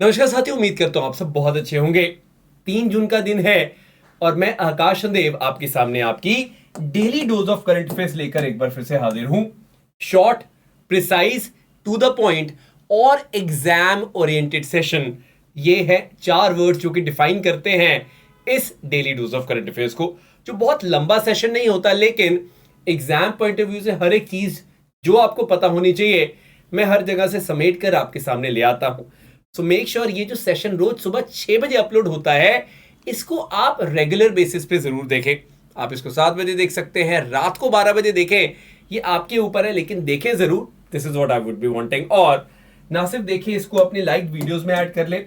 नमस्कार साथियों, उम्मीद करता हूँ आप सब बहुत अच्छे होंगे। 3 जून का दिन है और मैं आकाश चंदेव आपके सामने आपकी daily dose of current affairs लेकर एक बार फिर से हाजिर हूं। Short, precise, to the point और एग्जाम ओरिएंटेड सेशन, ये है 4 वर्ड्स जो कि डिफाइन करते हैं इस daily dose of current affairs को। जो बहुत लंबा सेशन नहीं होता, लेकिन एग्जाम पॉइंट ऑफ व्यू से हर एक चीज जो आपको पता होनी चाहिए मैं हर जगह से समेट कर आपके सामने ले आता हूं। सो मेक श्योर ये जो सेशन रोज सुबह 6 बजे अपलोड होता है, इसको आप रेगुलर बेसिस पे जरूर देखें। आप इसको 7 बजे देख सकते हैं, रात को 12 बजे देखें, ये आपके ऊपर है, लेकिन देखें जरूर। This is what I would be wanting. और ना सिर्फ देखिए, इसको अपने लाइक वीडियोस में ऐड कर ले।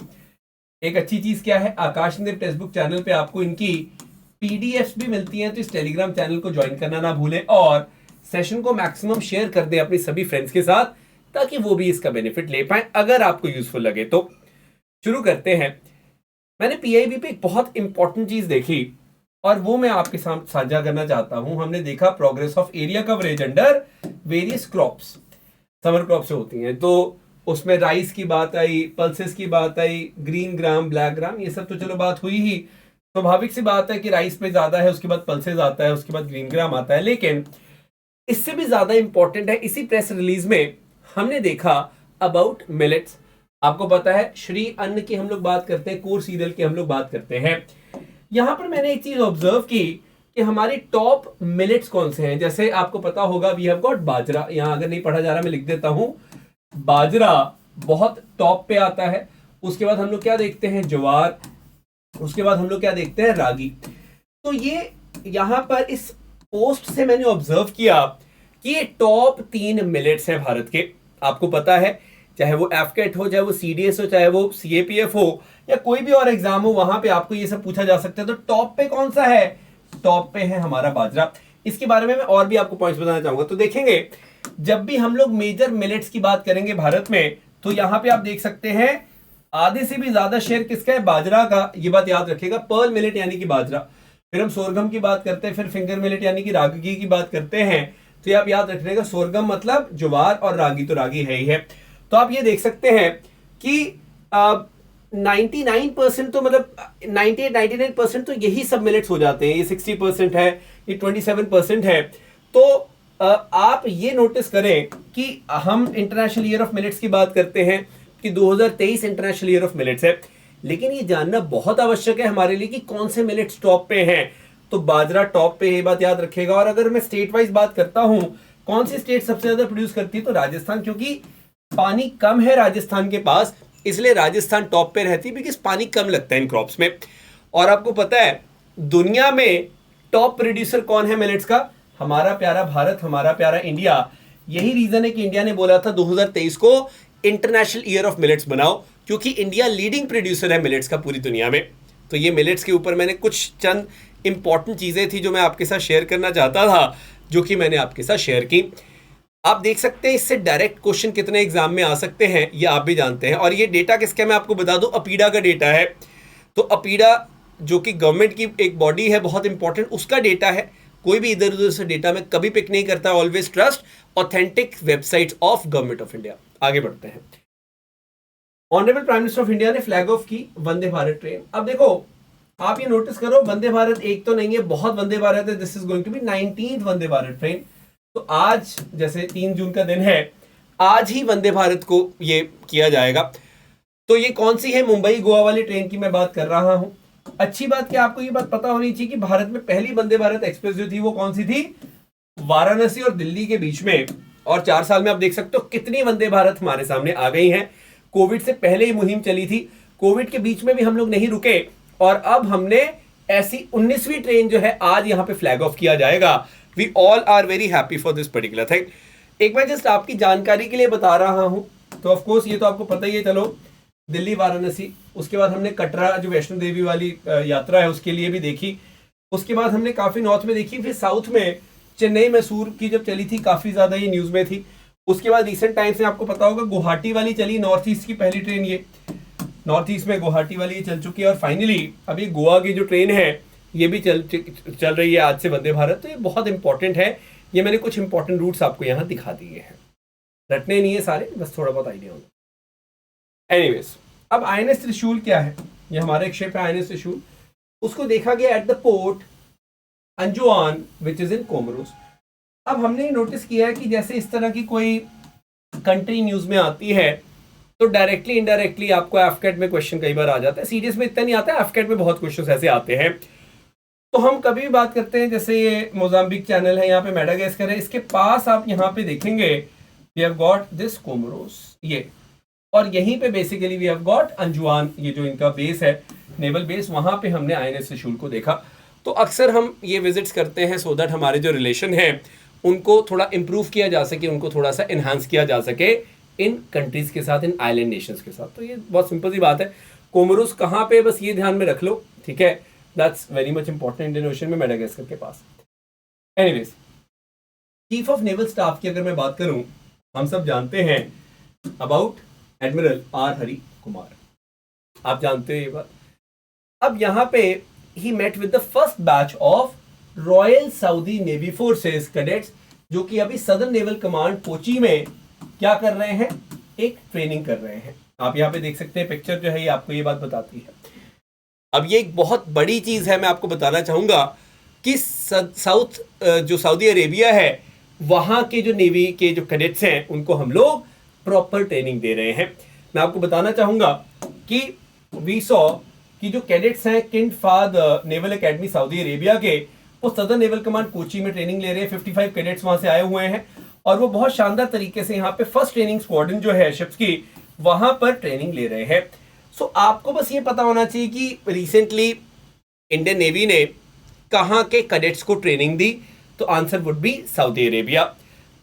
एक अच्छी चीज क्या है, आकाश चंदेव टेक्स्ट बुक चैनल पे आपको इनकी पीडीएफ भी मिलती हैं, तो इस टेलीग्राम चैनल को ज्वाइन करना ना भूलें और सेशन को मैक्सिमम शेयर कर दें अपने सभी फ्रेंड्स के साथ, ताकि वो भी इसका बेनिफिट ले पाए अगर आपको यूजफुल लगे तो। शुरू करते हैं। मैंने पीआईबी पे एक बहुत इंपॉर्टेंट चीज देखी और वो मैं आपके साथ साझा करना चाहता हूं। हमने देखा progress of area coverage under various crops, summer crop से होती हैं, तो उसमें राइस की बात आई, पल्सेस की बात आई, ग्रीन ग्राम, ब्लैक ग्राम, ये सब तो चलो बात हुई ही। स्वाभाविक सी बात है कि राइस पे ज्यादा है, उसके बाद पल्सेस आता है, उसके बाद ग्रीन ग्राम आता है। लेकिन इससे भी ज्यादा इंपॉर्टेंट है, इसी प्रेस रिलीज में हमने देखा अबाउट मिलेट्स। आपको पता है श्री अन्न की हम लोग बात करते हैं, कोर सीरियल की हम लोग बात करते हैं। यहां पर मैंने एक चीज ऑब्जर्व की कि हमारे टॉप मिलेट्स कौन से हैं। जैसे आपको पता होगा, वी हैव गॉट बाजरा। यहां अगर नहीं पढ़ा जा रहा मैं लिख देता हूं, बाजरा बहुत टॉप पे आता है। उसके बाद हम लोग क्या देखते हैं, ज्वार। उसके बाद हम लोग क्या देखते हैं, रागी। तो ये यहां पर इस पोस्ट से मैंने ऑब्जर्व किया कि ये टॉप 3 मिलेट्स हैं भारत के। आपको पता है, चाहे वो एफकेट हो, चाहे वो सीडीएस हो, चाहे वो सीएपीएफ हो, या कोई भी और एग्जाम हो, वहां पे आपको ये सब पूछा जा सकता है। तो टॉप पे कौन सा है, टॉप पे है हमारा बाजरा। इसके बारे में मैं और भी आपको पॉइंट्स बताना चाहूंगा। तो देखेंगे, जब भी हम लोग मेजर मिलेट्स की बात करेंगे भारत में, तो यहां पे आप देख सकते हैं आधे से भी ज्यादा शेयर किसका है, बाजरा का। ये बात याद रखिएगा, पर्ल मिलेट यानी कि बाजरा। फिर हम सोरगम की बात करते हैं, फिर फिंगर मिलेट यानी कि रागी की बात करते हैं। तो ये आप याद रखिएगा, सोरगम मतलब ज्वार और रागी तो रागी है ही है। तो आप ये देख सकते हैं कि 99% तो मतलब 98-99% तो यही सब मिलेट्स हो जाते हैं। ये 60% है, ये 27% है। तो आप ये नोटिस करें कि हम इंटरनेशनल ईयर ऑफ मिलेट्स की बात करते हैं कि 2023 इंटरनेशनल ईयर ऑफ मिलेट्स है, लेकिन ये जानना बहुत आवश्यक है हमारे लिए कि कौन से मिलेट्स टॉप पे हैं। तो बाजरा टॉप पे, ये बात याद रखेगा। और अगर मैं स्टेट वाइज बात करता हूं, कौन सी स्टेट सबसे ज्यादा प्रोड्यूस करती है, तो राजस्थान, क्योंकि पानी कम है राजस्थान के पास, इसलिए राजस्थान टॉप पे रहती है, बिकॉज पानी कम लगता है इन क्रॉप्स में। और आपको पता है दुनिया में टॉप प्रोड्यूसर कौन है मिलेट्स का, हमारा प्यारा भारत, हमारा प्यारा इंडिया। यही रीजन है कि इंडिया ने बोला था 2023 को इंटरनेशनल ईयर ऑफ मिलेट्स बनाओ, क्योंकि इंडिया लीडिंग प्रोड्यूसर है मिलेट्स का पूरी दुनिया में। तो ये मिलेट्स के ऊपर मैंने कुछ चंद इंपॉर्टेंट चीजें थी जो मैं आपके साथ शेयर करना चाहता था, जो कि मैंने आपके साथ शेयर की। आप देख सकते हैं इससे डायरेक्ट क्वेश्चन कितने एग्जाम में आ सकते हैं, ये आप भी जानते हैं। और ये डेटा किसका, मैं आपको बता दूं, अपीडा का डेटा है। तो अपीडा जो कि गवर्नमेंट की एक बॉडी है, बहुत इंपॉर्टेंट, उसका डेटा है। कोई भी इधर उधर से डेटा मैं कभी पिक नहीं करता। Always trust authentic websites of government of India. आगे बढ़ते हैं। Honourable prime minister of India ने फ्लैग ऑफ की वंदे भारत ट्रेन। अब देखो, आप ये नोटिस करो, वंदे भारत एक तो नहीं है, बहुत वंदे भारत है। This is going to be 19th Vande Bharat train. तो आज जैसे 3 जून का दिन है, आज ही वंदे भारत को ये किया जाएगा। तो ये कौन सी है, मुंबई गोवा वाली ट्रेन की मैं बात कर रहा हूं। अच्छी बात क्या, आपको ये बात पता होनी चाहिए कि भारत में पहली वंदे भारत एक्सप्रेस जो थी वो कौन सी थी, वाराणसी और दिल्ली के बीच में। और 4 साल में आप देख सकते हो कितनी वंदे भारत हमारे सामने आ गई हैं। कोविड से पहले ही मुहिम चली थी, कोविड के बीच में भी हम लोग नहीं रुके, और अब हमने ऐसी 19वीं ट्रेन जो है आज यहां पे फ्लैग ऑफ किया जाएगा। We all are very happy for this particular thing. एक मैं जस्ट आपकी जानकारी के लिए बता रहा हूं। तो ऑफ कोर्स ये तो आपको पता ही है। चलो, दिल्ली वाराणसी, उसके बाद हमने कटरा जो वैष्णो देवी वाली यात्रा है उसके लिए भी देखी। उसके बाद हमने काफी नॉर्थ में देखी, फिर साउथ में चेन्नई मैसूर की जब चली थी, काफी ज्यादा ये न्यूज में थी। उसके बाद रिसेंट टाइम्स में आपको पता होगा गुवाहाटी वाली चली, नॉर्थ ईस्ट की पहली ट्रेन, ये नॉर्थ ईस्ट में गुवाहाटी वाली चल चुकी है। और फाइनली अभी गोवा की जो ट्रेन है ये भी चल रही है आज से, वंदे भारत। तो ये बहुत इंपॉर्टेंट है। ये मैंने कुछ इंपॉर्टेंट रूट्स आपको यहाँ दिखा दिए हैं, रटने नहीं है सारे, बस थोड़ा बहुत आइडिया होगा। एनीवेज, अब आईएनएस त्रिशूल क्या है, ये हमारा एक शिप है आईएनएस त्रिशूल, उसको देखा गया at the port Anjouan which is in Comoros. अब हमने नोटिस किया है कि जैसे इस तरह की कोई कंट्री न्यूज में आती है तो डायरेक्टली इनडायरेक्टली आपको एफकेट में क्वेश्चन कई बार आ जाता है, सीडीएस में इतना नहीं आता है, एफकेट में बहुत क्वेश्चन ऐसे आते हैं। तो हम कभी भी बात करते हैं, जैसे ये मोजाम्बिक चैनल है, यहाँ पे मेडागास्कर है, इसके पास आप यहाँ पे देखेंगे we have got this Comoros, ये, और यहीं पे basically we have got Anjouan, ये जो इनका बेस है नेवल बेस, वहां पे हमने आईएनएस त्रिशूल को देखा। तो अक्सर हम ये विजिट्स करते हैं सो दैट हमारे जो रिलेशन है उनको थोड़ा इंप्रूव किया जा सके, उनको थोड़ा सा इन्हांस किया जा सके इन कंट्रीज के साथ, इन आइलैंड नेशंस के साथ। तो ये बहुत सिंपल सी बात है। कोमोरोस कहाँ पे, बस ये ध्यान में रख लो, ठीक है, that's very much important, Indian Ocean में मेडागास्कर के पास। Anyways, chief of naval staff की अगर मैं बात करूं, हम सब जानते हैं about Admiral R Hari Kumar, आप जानते हो ये बात। अब यहाँ पे ही met with the first batch of Royal Saudi Navy forces cadets, जो कि अभी सदर्न नेवल कमांड कोची में क्या कर रहे हैं, एक ट्रेनिंग कर रहे हैं। आप यहाँ पे देख सकते हैं पिक्चर जो है ये आपको ये बात बताती है। अब ये एक बहुत बड़ी चीज है, मैं आपको बताना चाहूंगा कि साउथ जो सऊदी अरेबिया है वहां के जो नेवी के जो कैडेट्स हैं उनको हम लोग प्रॉपर ट्रेनिंग दे रहे हैं। मैं आपको बताना चाहूंगा कि वी सॉ कि जो कैडेट्स हैं king Fahd naval academy Saudi Arabia के, वो सदर्न नेवल कमांड कोची में ट्रेनिंग ले रहे हैं। 55 कैडेट्स वहां से आए हुए हैं और वो बहुत शानदार तरीके से यहाँ पे फर्स्ट ट्रेनिंग स्क्वाड्रन जो है शिप्स की, वहां पर ट्रेनिंग ले रहे हैं। सो आपको बस ये पता होना चाहिए कि रिसेंटली इंडियन नेवी ने कहाँ के कैडेट्स को ट्रेनिंग दी, तो answer would be Saudi Arabia.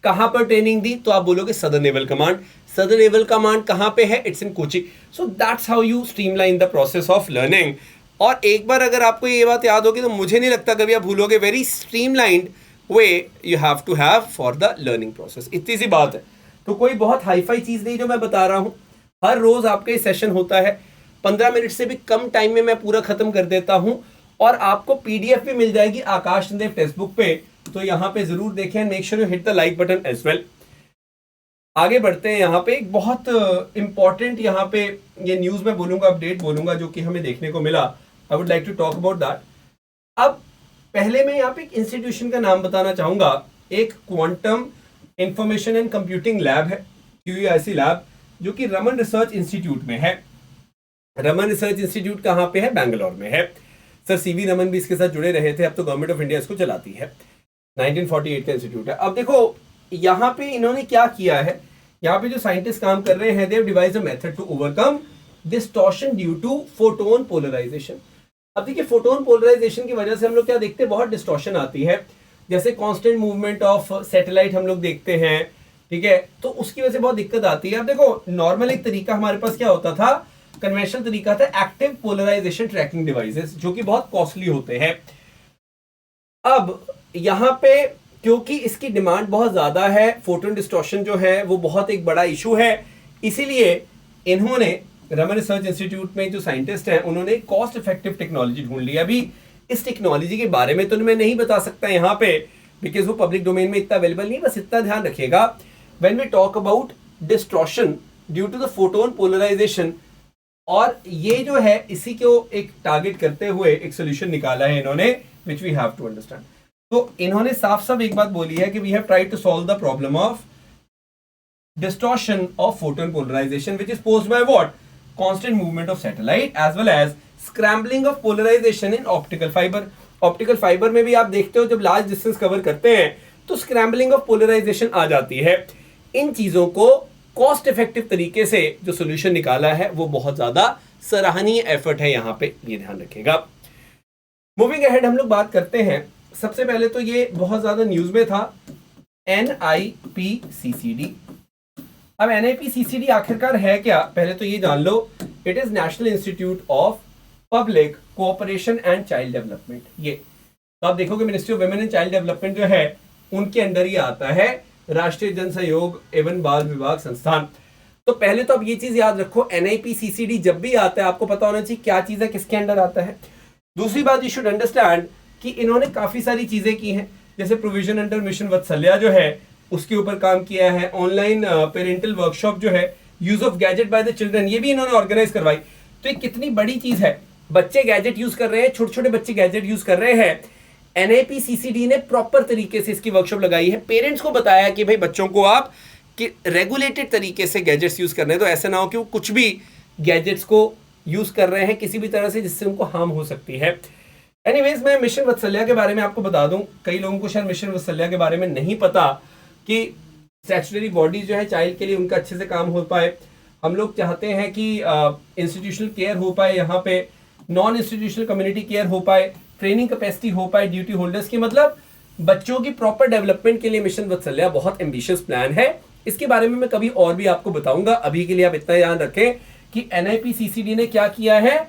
कहाँ पर ट्रेनिंग दी, तो आप बोलोगे southern naval command. Southern naval command कहाँ पे है, it's in Kochi. So that's how you streamline the process of learning. और एक बार अगर आपको ये बात याद होगी तो मुझे नहीं लगता कभी आप भूलोगे, very streamlined way you have to have for the learning process. इतनी सी बात है, तो कोई बहुत हाईफाई चीज नहीं जो मैं बता रहा हूं। हर रोज आपका ये सेशन होता है, 15 मिनट से भी कम टाइम में मैं पूरा खत्म कर देता हूं, और आपको पीडीएफ भी मिल जाएगी आकाश चंदेव फेसबुक पे, तो यहाँ पे जरूर देखें। Make sure you hit the like button as well. आगे बढ़ते हैं, यहाँ पे एक बहुत इंपॉर्टेंट यहाँ पे ये न्यूज में बोलूंगा, अपडेट बोलूंगा जो कि हमें देखने को मिला। I would like to talk about that. अब पहले मैं यहाँ पे एक इंस्टीट्यूशन का नाम बताना चाहूंगा, एक quantum information and computing lab है, QUIC लैब, जो कि रमन रिसर्च इंस्टीट्यूट में है। रमन रिसर्च इंस्टीट्यूट कहाँ पे है, बैंगलोर में है। सर CV रमन भी इसके साथ जुड़े रहे थे, अब तो गवर्नमेंट ऑफ इंडिया इसको चलाती है। 1948 का इंस्टीट्यूट है। अब देखो यहाँ पे इन्होंने क्या किया है, यहाँ पे जो साइंटिस्ट काम कर रहे हैं, they have devised a method to overcome distortion due to photon polarization. अब देखिए, फोटोन पोलराइजेशन की वजह से हम लोग क्या देखते हैं, बहुत डिस्टॉर्शन आती है। जैसे कांस्टेंट मूवमेंट ऑफ सैटेलाइट हम लोग देखते हैं, ठीक है, तो उसकी वजह से बहुत दिक्कत आती है। अब देखो, नॉर्मल एक तरीका हमारे पास क्या होता था, कन्वेंशनल तरीका था एक्टिव पोलराइजेशन ट्रैकिंग डिवाइसेस, जो कि बहुत कॉस्टली होते हैं। अब यहाँ पे क्योंकि इसकी डिमांड बहुत ज्यादा है, फोटोन डिस्टॉर्शन जो है वो बहुत एक बड़ा इशू है, इसीलिए इन्होंने रमन रिसर्च इंस्टीट्यूट में जो साइंटिस्ट हैं उन्होंने कॉस्ट इफेक्टिव टेक्नोलॉजी ढूंढ ली। अभी इस टेक्नोलॉजी के बारे में तो मैं नहीं बता सकता यहाँ पे, बिकॉज वो पब्लिक डोमेन में इतना अवेलेबल नहीं। बस इतना ध्यान रखिएगा, when we talk about distortion due to the photon polarization, और ये जो है इसी को एक टारगेट करते हुए एक सोल्यूशन निकाला है इन्होंने, which we have to understand. तो इन्होंने साफ साफ एक बात बोली है कि we have tried to solve the problem of distortion of photon polarization which is posed by what, constant movement of satellite as well as scrambling of polarization in optical fibre. Optical fibre में भी आप देखते हो जब large distance cover करते हैं तो scrambling of polarisation आ जाती है। इन चीजों को कॉस्ट इफेक्टिव तरीके से जो सोल्यूशन निकाला है वो बहुत ज्यादा सराहनीय एफर्ट है, यहाँ पे ये ध्यान रखिएगा। मूविंग अहेड हम लोग बात करते हैं, सबसे पहले तो ये बहुत ज्यादा न्यूज में था, NIPCCD। अब NIPCCD आखिरकार है क्या, पहले तो ये जान लो, it is National Institute of Public Cooperation and Child Development. ये तो आप देखोगे Ministry of Women and Child Development जो है उनके अंडर ही आता है, राष्ट्रीय जन सहयोग एवं बाल विभाग संस्थान। तो पहले तो अब ये चीज याद रखो, NIPCCD जब भी आता है आपको पता होना चाहिए क्या चीज है, किसके अंडर आता है। दूसरी बात, यू शुड अंडरस्टैंड कि इन्होंने काफी सारी चीजें की हैं, जैसे प्रोविजन अंडर मिशन वत्सल्या जो है उसके ऊपर काम किया है, ऑनलाइन पेरेंटल वर्कशॉप जो है use of gadget by the children, ये भी इन्होंने ऑर्गेनाइज करवाई। तो ये कितनी बड़ी चीज है, बच्चे गैजेट यूज कर रहे हैं, छोटे छोटे बच्चे गैजेट यूज कर रहे हैं। NIPCCD ने प्रॉपर तरीके से इसकी वर्कशॉप लगाई है, पेरेंट्स को बताया कि भाई बच्चों को आप कि रेगुलेटेड तरीके से गैजेट्स यूज करने हैं, तो ऐसा ना हो कि वो कुछ भी गैजेट्स को यूज कर रहे हैं किसी भी तरह से जिससे उनको हार्म हो सकती है। एनीवेज, मैं मिशन वत्सल्या के बारे में आपको बता दूं, कई लोगों को शायद मिशन वत्सल्या के बारे में नहीं पता कि स्टैट्यूटरी बॉडी जो है चाइल्ड के लिए उनका अच्छे से काम हो पाए। हम लोग चाहते हैं कि इंस्टीट्यूशनल केयर हो पाए, यहाँ पे नॉन इंस्टीट्यूशनल कम्युनिटी केयर हो पाए, ट्रेनिंग कैपेसिटी हो पाए ड्यूटी होल्डर्स की, मतलब बच्चों की प्रॉपर डेवलपमेंट के लिए मिशन वत्सल्या बहुत एम्बिशियस प्लान है। इसके बारे में मैं कभी और भी आपको बताऊंगा। अभी के लिए आप इतना याद रखें कि NIPCCD ने क्या किया है,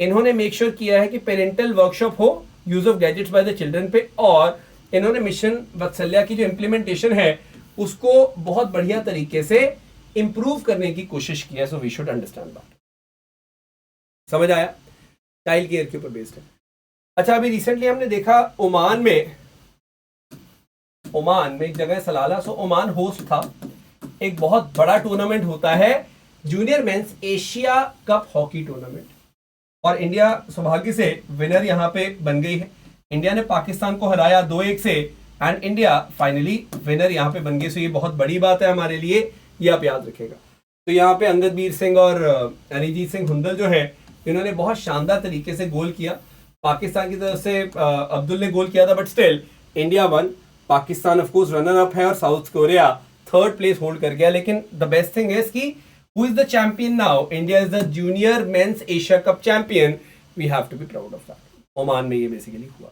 इन्होंने मेक श्योर किया है कि पेरेंटल वर्कशॉप हो use of gadgets by the children पे, और इन्होंने मिशन वत्सल्या की जो इम्प्लीमेंटेशन है उसको बहुत बढ़िया तरीके से इंप्रूव करने की कोशिश की है। So we should understand that. समझ आया? चाइल्ड केयर के ऊपर बेस्ड है। अच्छा, अभी रिसेंटली हमने देखा ओमान में एक जगह सलाला, सो ओमान होस्ट था, एक बहुत बड़ा टूर्नामेंट होता है junior men's Asia cup hockey tournament, और इंडिया सौभाग्य से विनर यहाँ पे बन गई है। इंडिया ने पाकिस्तान को हराया 2-1 से, एंड इंडिया फाइनली विनर यहाँ पे बन गई। सो ये बहुत बड़ी बात है हमारे लिए, ये आप याद रखेगा। तो यहाँ पे अंगदवीर सिंह और अरिजीत सिंह हुंडल जो है, इन्होंने बहुत शानदार तरीके से गोल किया। पाकिस्तान की तरफ से अब्दुल ने गोल किया था, but still India won. Pakistan of course runner up है और South Korea third place hold कर गया। लेकिन द बेस्ट थिंग इज कि who is the champion now? India is the junior men's Asia Cup champion. We have to be proud of that. Oman में ये basically हुआ।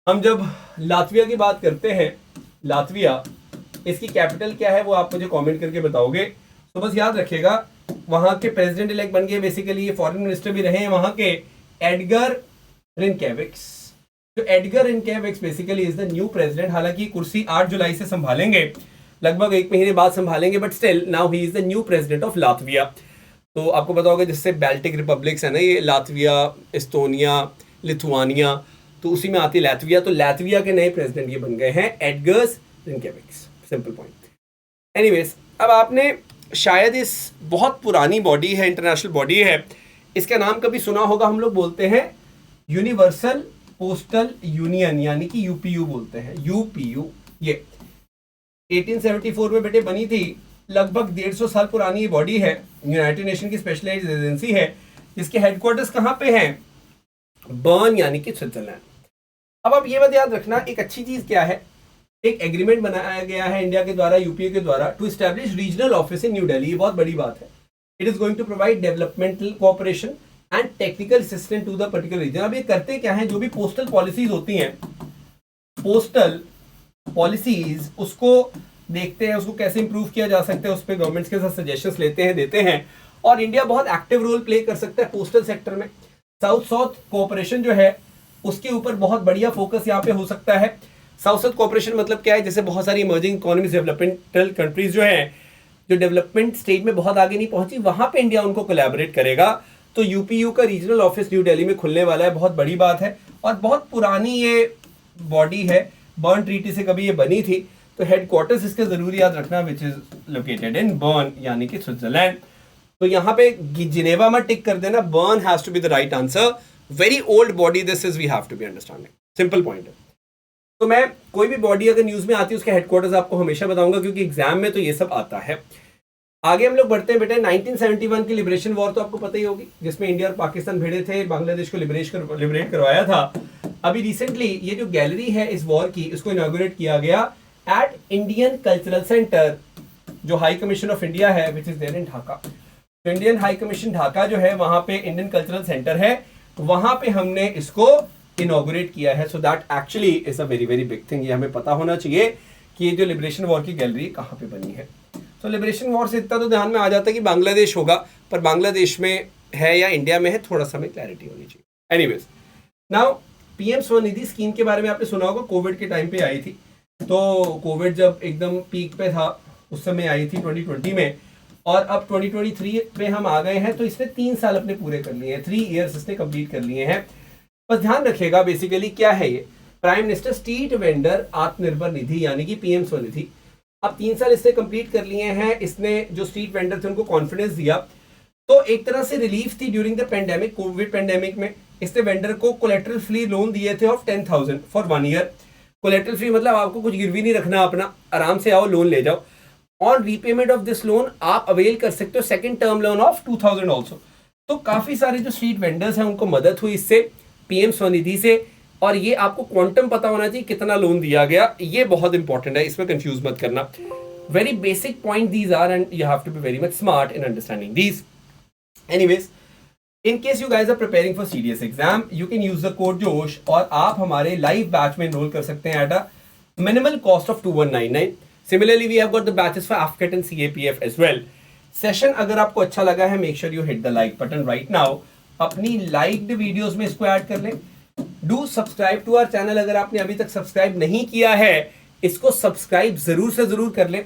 हम जब Latvia की बात करते हैं, लातविया, इसकी कैपिटल क्या है वो आप मुझे कमेंट करके बताओगे। तो बस याद रखिएगा, वहां के प्रेसिडेंट इलेक्ट बन गए, बेसिकली ये फॉरेन मिनिस्टर भी रहे हैं वहां के, एडगर रिनकेविक्स। तो Edgars Rinkevics basically is the new president. हालांकि कुर्सी 8 जुलाई से संभालेंगे, लगभग 1 महीने बाद संभालेंगे, but still now he is the new president of Latvia. तो आपको पता होगा जिससे बाल्टिक रिपब्लिक्स है ना, ये लातविया, एस्टोनिया, लिथुआनिया, तो उसी में आती है लातविया। तो लातविया के नए प्रेसिडेंट ये बन गए हैं Edgars Rinkevics. Simple point. Anyways, अब आपने शायद इस बहुत पुरानी बॉडी है, इंटरनेशनल बॉडी है, इसका नाम कभी सुना होगा। हम लोग बोलते हैं यूनिवर्सल पोस्टल यूनियन, यानी कि UPU बोलते हैं, UPU। ये 1874 में बेटे बनी थी, लगभग 150 साल पुरानी बॉडी है, यूनाइटेड नेशन की स्पेशलाइज्ड एजेंसी है। इसके हेडक्वार्टर्स कहाँ पे हैं? बर्न, यानी कि स्विट्जरलैंड। अब आप ये बात याद रखना, एक अच्छी चीज क्या है, एक एग्रीमेंट बनाया गया है इंडिया के द्वारा, UPA के द्वारा, to establish regional office in New Delhi. ये बहुत बड़ी बात है। It is going to provide developmental cooperation and technical assistant to the particular region. अब ये करते क्या है, जो भी पोस्टल पॉलिसीज होती हैं, पोस्टल पॉलिसीज, उसको देखते हैं, उसको कैसे इंप्रूव किया जा सकता है, उस पर गवर्नमेंट्स के साथ सजेशंस लेते हैं, देते हैं। और इंडिया बहुत एक्टिव रोल प्ले कर सकता है पोस्टल सेक्टर में। साउथ साउथ कोऑपरेशन जो है उसके ऊपर बहुत बढ़िया फोकस यहाँ पे हो सकता है। साउथ साउथ कोऑपरेशन मतलब क्या है, जैसे बहुत सारी इमर्जिंग इकोनॉमीज, डेवलपमेंटल कंट्रीज जो हैं, जो डेवलपमेंट स्टेज में बहुत आगे नहीं पहुंची, वहां पे इंडिया उनको कोलैबोरेट करेगा। तो UPU का रीजनल ऑफिस न्यू दिल्ली में खुलने वाला है, बहुत बड़ी बात है। और बहुत पुरानी ये बॉडी है, बर्न ट्रीटी से कभी ये बनी थी। तो हेडक्वार्टर्स इसके जरूरी याद रखना, which is located in burn, यानी कि स्विट्जरलैंड। तो यहाँ पे जिनेवा में टिक कर देना, burn has to be the right answer. Very old body this is, we have to be understanding. Simple point है। तो मैं कोई भी बॉडी अगर न्यूज में आती है उसके हेडक्वार्टर्स आपको हमेशा बताऊंगा, क्योंकि एग्जाम में तो ये सब आता है। आगे हम लोग बढ़ते हैं बेटे। 1971 की लिबरेशन वॉर तो आपको पता ही होगी, जिसमें इंडिया और पाकिस्तान भिड़े थे, बांग्लादेश को लिबरेट करवाया था। अभी रिसेंटली ये जो गैलरी है इस वॉर की, इसको इनॉग्रेट किया गया एट इंडियन कल्चरल सेंटर, जो हाई कमीशन ऑफ इंडिया है, which is there in Dhaka. तो इंडियन हाई कमीशन ढाका जो है, वहां पे इंडियन कल्चरल सेंटर है, वहां पे हमने इसको इनॉग्रेट किया है। So that actually is a very very big thing. ये हमें पता होना चाहिए कि ये जो लिबरेशन वॉर की गैलरी कहाँ पे बनी है। तो लिबरेशन वॉर से इतना तो ध्यान में आ जाता है कि बांग्लादेश होगा, पर बांग्लादेश में है या इंडिया में है, थोड़ा सा में क्लैरिटी होनी चाहिए। Anyways, now PM Svanidhi scheme के बारे में आपने सुना होगा, कोविड के टाइम पे आई थी। तो कोविड जब एकदम पीक पे था उस समय आई थी 2020 में, और अब 2023 पे हम आ गए हैं। तो इसने 3 साल अपने पूरे कर लिए हैं, 3 ईयर्स इसने कंप्लीट कर लिए हैं। बस ध्यान रखिएगा, बेसिकली क्या है ये, prime minister street vendor Atmanirbhar Nidhi, यानी कि PM स्वनिधि। अब 3 साल इसने कंप्लीट कर लिए हैं, इसने जो स्ट्रीट वेंडर थे उनको कॉन्फिडेंस दिया, तो एक तरह से रिलीफ थी during the pandemic, Covid pandemic में इसने वेंडर को कोलेटरल फ्री लोन दिए थे of 10,000 for 1 year. Collateral free मतलब आपको कुछ गिरवी नहीं रखना अपना, आराम से आओ लोन ले जाओ। On repayment of this loan आप अवेल कर सकते हो second term loan of 2,000 also. तो काफी सारे जो स्ट्रीट वेंडर्स हैं उनको मदद हुई इससे, पीएम स्वनिधि से। और ये आपको क्वांटम पता होना चाहिए कितना लोन दिया गया, ये बहुत इंपॉर्टेंट है, इसमें कंफ्यूज मत करना। Very basic point these are and you have to be very much smart in understanding these. Anyways, in case you guys are preparing for CDS exam, you can use the code Josh और आप हमारे live batch में enrol कर सकते हैं at a minimal cost of 2199। Similarly we have got the batches for AFCAT and CAPF as well. Session अगर आपको अच्छा लगा है, make sure you hit the like button right now. अपनी लाइक्ड वीडियोस में इसको ऐड कर लें। Do subscribe to our channel, अगर आपने अभी तक सब्सक्राइब नहीं किया है इसको सब्सक्राइब जरूर से जरूर कर लें।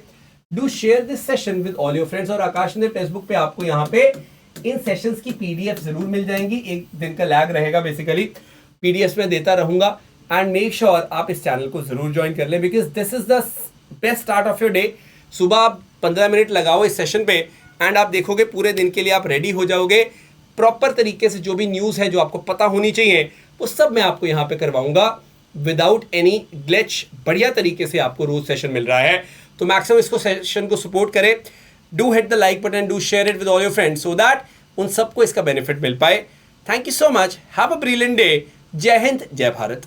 Do share this session with all your friends. और आकाश ने फेसबुक पे आपको यहाँ पे इन सेशंस की PDF जरूर मिल जाएंगी, एक दिन का लैग रहेगा, बेसिकली PDF में देता रहूंगा। एंड मेक श्योर आप इस चैनल को जरूर ज्वाइन कर लें, because this is the best start of your day. सुबह आप 15 मिनट लगाओ इस सेशन पे एंड आप देखोगे पूरे दिन के लिए आप रेडी हो जाओगे। प्रॉपर तरीके से जो भी न्यूज़ है जो आपको पता होनी चाहिए वो सब मैं आपको यहाँ पे करवाऊंगा विदाउट एनी ग्लिच। बढ़िया तरीके से आपको रोज सेशन मिल रहा है, तो मैक्सिमम इसको सेशन को सपोर्ट करें। Do hit the like button, do share it with all your friends so that उन सबको इसका बेनिफिट मिल पाए। Thank you so much, have a brilliant day. जय हिंद, जय भारत।